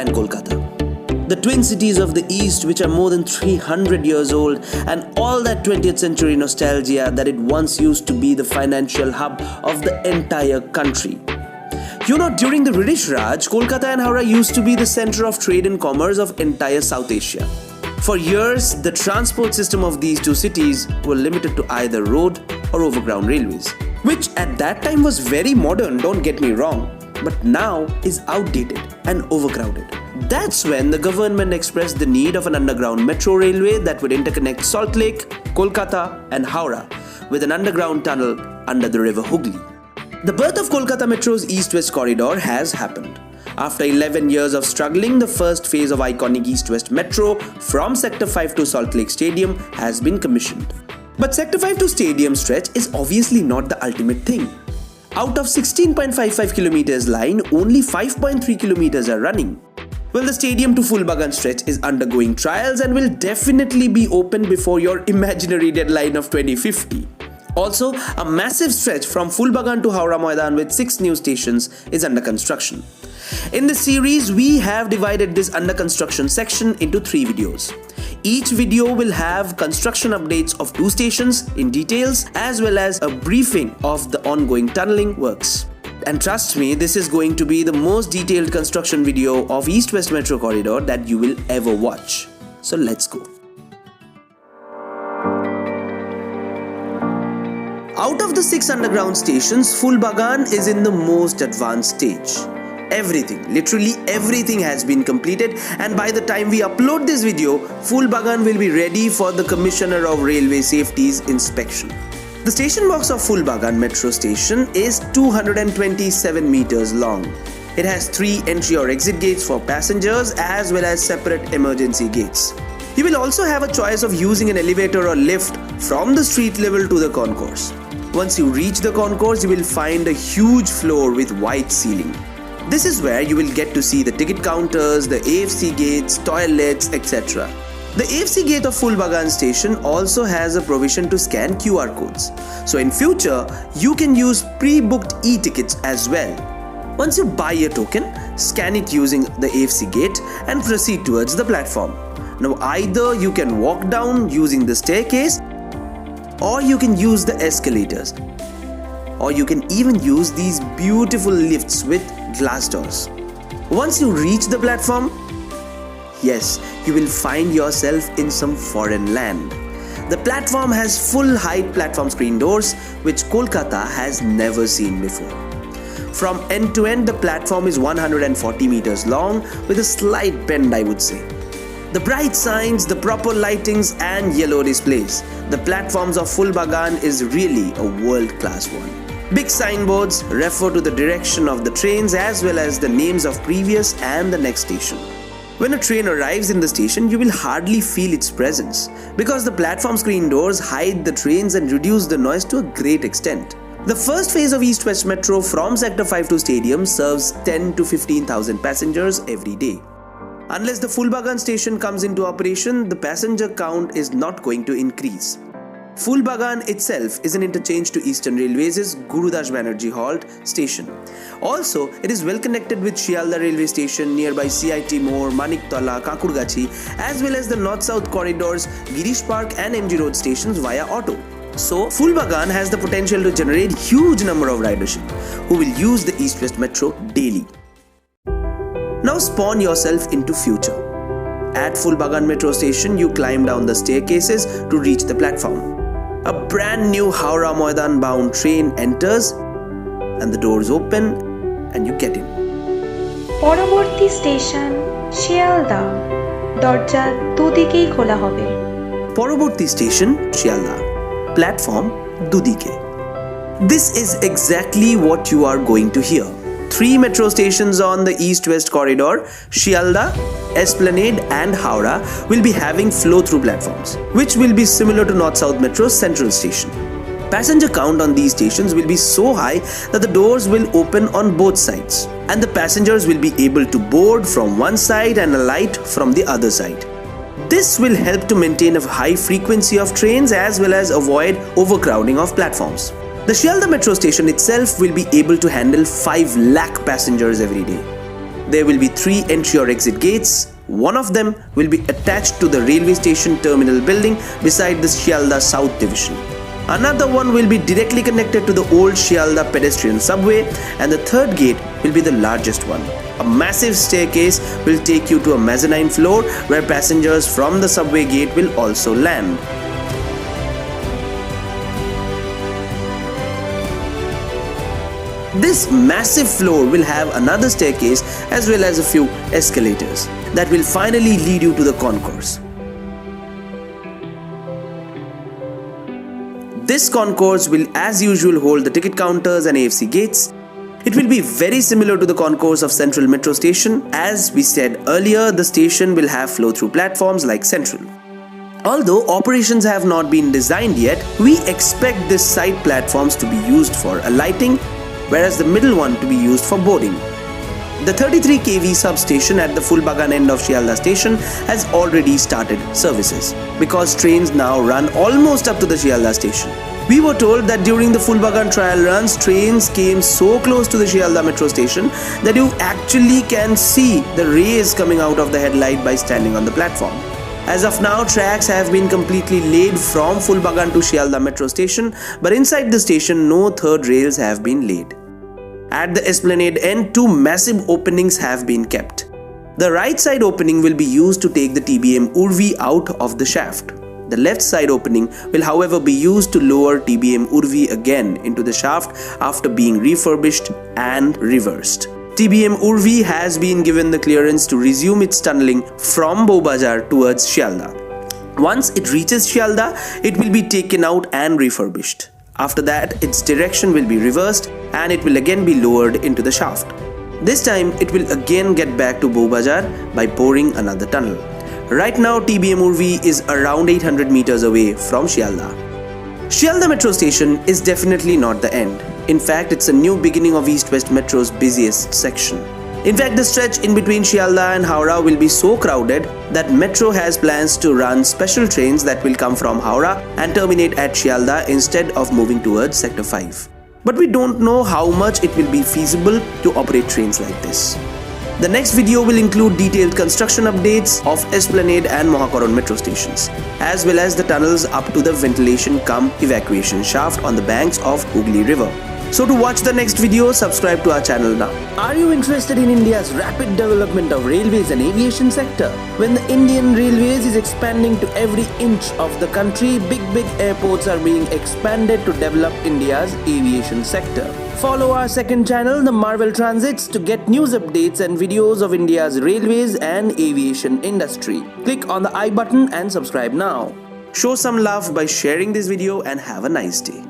and Kolkata. The twin cities of the East, which are more than 300 years old, and all that 20th century nostalgia that it once used to be the financial hub of the entire country. During the British Raj, Kolkata and Howrah used to be the center of trade and commerce of entire South Asia. For years, the transport system of these two cities were limited to either road or overground railways, which at that time was very modern, don't get me wrong, but now is outdated and overcrowded. That's when the government expressed the need of an underground metro railway that would interconnect Salt Lake, Kolkata and Howrah with an underground tunnel under the river Hooghly. The birth of Kolkata Metro's East-West corridor has happened. After 11 years of struggling, the first phase of iconic East-West Metro from Sector 5 to Salt Lake Stadium has been commissioned. But Sector 5 to Stadium stretch is obviously not the ultimate thing. Out of 16.55 kilometers line, only 5.3 kilometers are running. Well, the stadium to Phoolbagan stretch is undergoing trials and will definitely be open before your imaginary deadline of 2050. Also, a massive stretch from Phoolbagan to Howrah Maidan with 6 new stations is under construction. In this series, we have divided this under construction section into 3 videos. Each video will have construction updates of 2 stations in details as well as a briefing of the ongoing tunneling works. And trust me, this is going to be the most detailed construction video of East-West Metro corridor that you will ever watch. So let's go. Out of the 6 underground stations, Phoolbagan is in the most advanced stage. Everything, literally everything has been completed, and by the time we upload this video, Phoolbagan will be ready for the Commissioner of Railway Safety's inspection. The station box of Phoolbagan Metro Station is 227 meters long. It has 3 entry or exit gates for passengers as well as separate emergency gates. You will also have a choice of using an elevator or lift from the street level to the concourse. Once you reach the concourse, you will find a huge floor with white ceiling. This is where you will get to see the ticket counters, the AFC gates, toilets, etc. The AFC gate of Phoolbagan station also has a provision to scan QR codes. So in future, you can use pre-booked e-tickets as well. Once you buy a token, scan it using the AFC gate and proceed towards the platform. Now either you can walk down using the staircase, or you can use the escalators, or you can even use these beautiful lifts with glass doors. Once you reach the platform, yes, you will find yourself in some foreign land. The platform has full height platform screen doors, which Kolkata has never seen before. From end to end, the platform is 140 meters long with a slight bend, I would say. The bright signs, the proper lightings and yellow displays. The platforms of Phoolbagan is really a world-class one. Big signboards refer to the direction of the trains as well as the names of previous and the next station. When a train arrives in the station, you will hardly feel its presence because the platform screen doors hide the trains and reduce the noise to a great extent. The first phase of East-West Metro from Sector 5 to Stadium serves 10 to 15,000 passengers every day. Unless the Phoolbagan station comes into operation, the passenger count is not going to increase. Phoolbagan itself is an interchange to Eastern Railways' Gurudas Banerjee Halt station. Also, it is well connected with Sealdah railway station, nearby CIT More, Maniktala, Kakurgachi, as well as the north-south corridors, Girish Park and MG Road stations via auto. So, Phoolbagan has the potential to generate huge number of ridership who will use the East-West Metro daily. Now spawn yourself into future. At Phoolbagan Metro Station, you climb down the staircases to reach the platform. A brand new Howrah Maidan bound train enters and the doors open and you get in. পরবর্তী station Sealdah, দরজা দুদিকেই খোলা হবে। পরবর্তী station Sealdah, platform দুদিকে. This is exactly what you are going to hear. 3 metro stations on the East-West corridor, Sealdah, Esplanade and Howrah, will be having flow-through platforms, which will be similar to North-South Metro's Central Station. Passenger count on these stations will be so high that the doors will open on both sides, and the passengers will be able to board from one side and alight from the other side. This will help to maintain a high frequency of trains as well as avoid overcrowding of platforms. The Sealdah metro station itself will be able to handle 5 lakh passengers every day. There will be 3 entry or exit gates. One of them will be attached to the railway station terminal building beside the Sealdah South Division. Another one will be directly connected to the old Sealdah pedestrian subway, and the third gate will be the largest one. A massive staircase will take you to a mezzanine floor where passengers from the subway gate will also land. This massive floor will have another staircase as well as a few escalators that will finally lead you to the concourse. This concourse will as usual hold the ticket counters and AFC gates. It will be very similar to the concourse of Central Metro Station. As we said earlier, the station will have flow-through platforms like Central. Although operations have not been designed yet, we expect this side platforms to be used for alighting, whereas the middle one to be used for boarding. The 33 kV substation at the Phoolbagan end of Sealdah station has already started services because trains now run almost up to the Sealdah station. We were told that during the Phoolbagan trial runs, trains came so close to the Sealdah metro station that you actually can see the rays coming out of the headlight by standing on the platform. As of now, tracks have been completely laid from Phoolbagan to Sealdah metro station, but inside the station no third rails have been laid. At the esplanade end, 2 massive openings have been kept. The right side opening will be used to take the TBM Urvi out of the shaft. The left side opening will however be used to lower TBM Urvi again into the shaft after being refurbished and reversed. TBM Urvi has been given the clearance to resume its tunneling from Phoobagan towards Sealdah. Once it reaches Sealdah, it will be taken out and refurbished. After that, its direction will be reversed and it will again be lowered into the shaft. This time, it will again get back to Phoobagan by boring another tunnel. Right now, TBM Urvi is around 800 meters away from Sealdah. Sealdah metro station is definitely not the end. In fact, it's a new beginning of East-West Metro's busiest section. In fact, the stretch in between Sealdah and Howrah will be so crowded that Metro has plans to run special trains that will come from Howrah and terminate at Sealdah instead of moving towards Sector 5. But we don't know how much it will be feasible to operate trains like this. The next video will include detailed construction updates of Esplanade and Mohakoron metro stations, as well as the tunnels up to the ventilation cum evacuation shaft on the banks of Hooghly River. So to watch the next video, subscribe to our channel now. Are you interested in India's rapid development of railways and aviation sector? When the Indian Railways is expanding to every inch of the country, big airports are being expanded to develop India's aviation sector. Follow our second channel, the Marvel Transits, to get news updates and videos of India's railways and aviation industry. Click on the I button and subscribe now. Show some love by sharing this video and have a nice day.